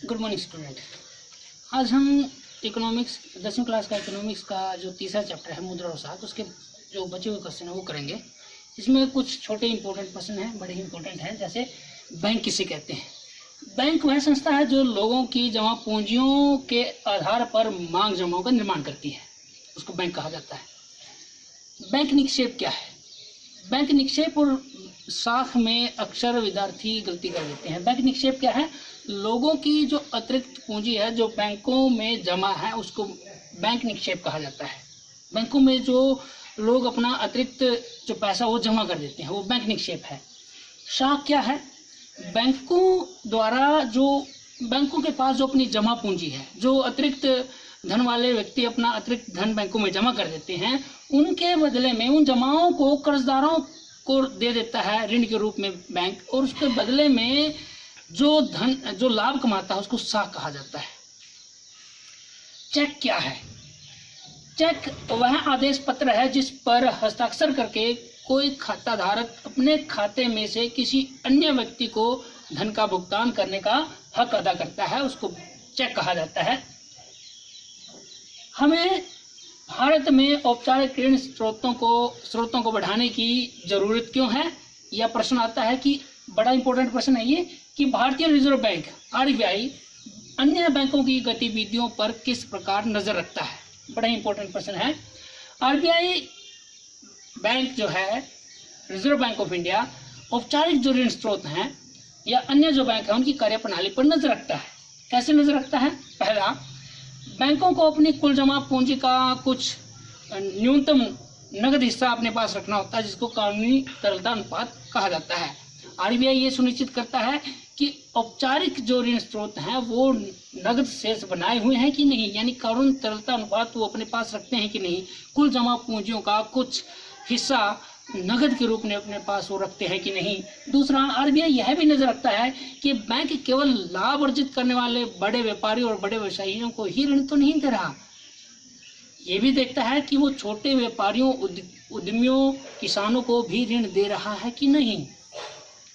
Good morning student. आज हम economics 10वीं क्लास का इकोनॉमिक्स का जो तीसरा चैप्टर है मुद्रा और साख, उसके जो बचे हुए क्वेश्चन है वो करेंगे। इसमें कुछ छोटे इंपॉर्टेंट क्वेश्चन हैं, बड़े इंपॉर्टेंट हैं। जैसे बैंक किसे कहते हैं? बैंक वह संस्था है जो लोगों की जमा पूंजियों के आधार पर मांग जमाओं का निर्माण करती है, उसको बैंक कहा जाता है। बैंक निक्षेप क्या है? बैंक निक्षेप और साख में अक्सर विद्यार्थी गलती कर देते हैं। बैंक निक्षेप क्या है? लोगों की जो अतिरिक्त पूंजी है जो बैंकों में जमा है उसको बैंक निक्षेप कहा जाता है। बैंकों में जो लोग अपना अतिरिक्त जो पैसा वो जमा कर देते हैं वो बैंक निक्षेप है। साख क्या है? बैंकों द्वारा जो बैंकों के पास जो अपनी जमा पूंजी है, जो अतिरिक्त धन वाले व्यक्ति अपना अतिरिक्त धन बैंकों में जमा कर देते हैं, उनके बदले में उन जमाओं को कर्जदारों को दे देता है ऋण के रूप में बैंक, और उसके बदले में जो लाभ कमाता है उसको साख कहा जाता है। चेक क्या है? चेक वह आदेश पत्र है जिस पर हस्ताक्षर करके कोई खाता धारक अपने खाते में से किसी अन्य व्यक्ति को धन का भुगतान करने का हक अदा करता है, उसको चेक कहा जाता है। हमें भारत में औपचारिक ऋण स्रोतों को बढ़ाने की जरूरत क्यों है? यह प्रश्न आता है कि बड़ा इंपॉर्टेंट प्रश्न है ये कि भारतीय रिजर्व बैंक आरबीआई अन्य बैंकों की गतिविधियों पर किस प्रकार नजर रखता है। बड़ा इंपॉर्टेंट प्रश्न है। आरबीआई बैंक जो है, रिजर्व बैंक ऑफ इंडिया, औपचारिक जो ऋण स्रोत हैं या अन्य जो बैंक हैं उनकी कार्यप्रणाली पर नजर रखता है। कैसे नजर रखता है? पहला, बैंकों को अपनी कुल जमा पूंजी का कुछ न्यूनतम नगद हिस्सा अपने पास रखना होता है जिसको कानूनी तरलता अनुपात कहा जाता है। आरबीआई ये सुनिश्चित करता है कि औपचारिक जो ऋण स्रोत हैं वो नगद शेष बनाए हुए हैं कि नहीं, यानी कानूनी तरलता अनुपात वो अपने पास रखते हैं कि नहीं, कुल जमा पूंजियों का कुछ हिस्सा नगद के रूप में अपने पास वो रखते हैं कि नहीं। दूसरा, आरबीआई यह भी नजर रखता है कि बैंक केवल लाभ अर्जित करने वाले बड़े व्यापारियों और बड़े व्यवसायियों को ही ऋण तो नहीं दे रहा, ये भी देखता है कि वो छोटे व्यापारियों, उद्यमियों, किसानों को भी ऋण दे रहा है कि नहीं।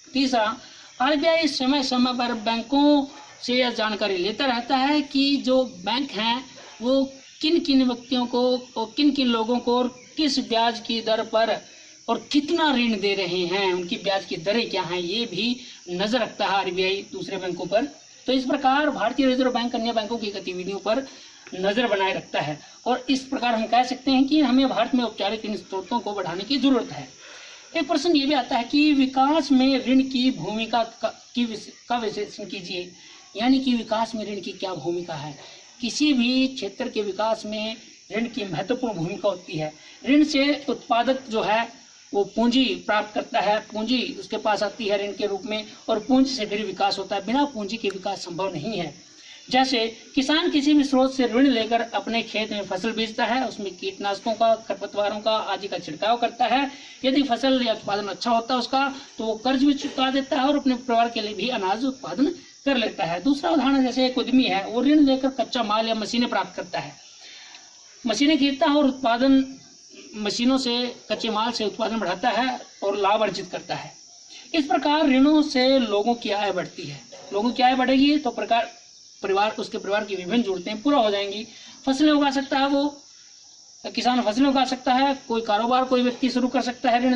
तीसरा, आरबीआई समय समय पर बैंकों से यह जानकारी लेता रहता है कि जो बैंक हैं वो किन किन व्यक्तियों को और किन किन लोगों को और किस ब्याज की दर पर और कितना ऋण दे रहे हैं, उनकी ब्याज की दरें क्या हैं, ये भी नजर रखता है आरबीआई दूसरे बैंकों पर। तो इस प्रकार भारतीय रिजर्व बैंक अन्य बैंकों की गतिविधियों पर नजर बनाए रखता है, और इस प्रकार हम कह सकते हैं कि हमें भारत में औपचारिक ऋण स्रोतों को बढ़ाने की जरूरत है। एक प्रश्न ये भी आता है कि विकास में ऋण की भूमिका का विश्लेषण कीजिए, यानी कि विकास में ऋण की क्या भूमिका है। किसी भी क्षेत्र के विकास में ऋण की महत्वपूर्ण भूमिका होती है। ऋण से उत्पादक जो है वो पूंजी प्राप्त करता है, पूंजी उसके पास आती है ऋण के रूप में, और पूंजी से फिर विकास होता है। बिना पूंजी के विकास संभव नहीं है। जैसे किसान किसी भी स्रोत से ऋण लेकर अपने खेत में फसल बीजता है, उसमें कीटनाशकों का, खरपतवारों का आदि का छिड़काव करता है। यदि फसल या उत्पादन अच्छा होता है उसका, तो वो कर्ज भी चुका देता है और अपने परिवार के लिए भी अनाज उत्पादन कर लेता है। दूसरा उदाहरण, जैसे एक उद्यमी है, वो ऋण लेकर कच्चा माल या मशीनें प्राप्त करता है, मशीनें खरीदता है और उत्पादन मशीनों से, कच्चे माल से उत्पादन बढ़ाता है और लाभ अर्जित करता है। इस प्रकार ऋणों से लोगों की आय बढ़ती है। लोगों की आय बढ़ेगी तो उसके परिवार की विभिन्न जरूरतें पूरा हो जाएंगी। फसलें उगा सकता है वो, किसान फसलें उगा सकता है, कोई कारोबार कोई व्यक्ति शुरू कर सकता है ऋण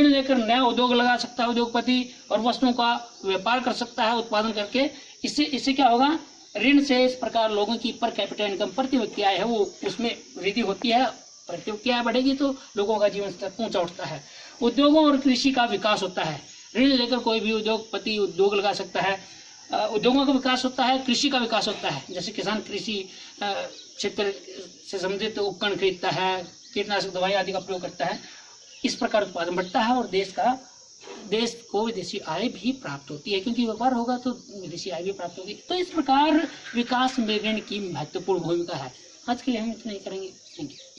लेकर नया उद्योग लगा सकता है उद्योगपति, और वस्तुओं का व्यापार कर सकता है उत्पादन करके। इससे क्या होगा? ऋण से इस प्रकार लोगों की पर कैपिटा इनकम, प्रति व्यक्ति आय है वो उसमें वृद्धि होती है। प्रति व्यक्ति आय बढ़ेगी तो लोगों का जीवन स्तर ऊंचा उठता है। उद्योगों और कृषि का विकास होता है। ऋण लेकर कोई भी उद्योगपति उद्योग लगा सकता है, उद्योगों का विकास होता है, कृषि का विकास होता है। जैसे किसान कृषि क्षेत्र से संबंधित उपकरण खरीदता है, कीटनाशक दवाई आदि का प्रयोग करता है। इस प्रकार उत्पादन बढ़ता है और देश को विदेशी आय भी प्राप्त होती है, क्योंकि व्यापार होगा तो विदेशी आय भी प्राप्त होगी। तो इस प्रकार विकास में ऋण की महत्वपूर्ण भूमिका है। आज के लिए हम इतना ही करेंगे। Thank you.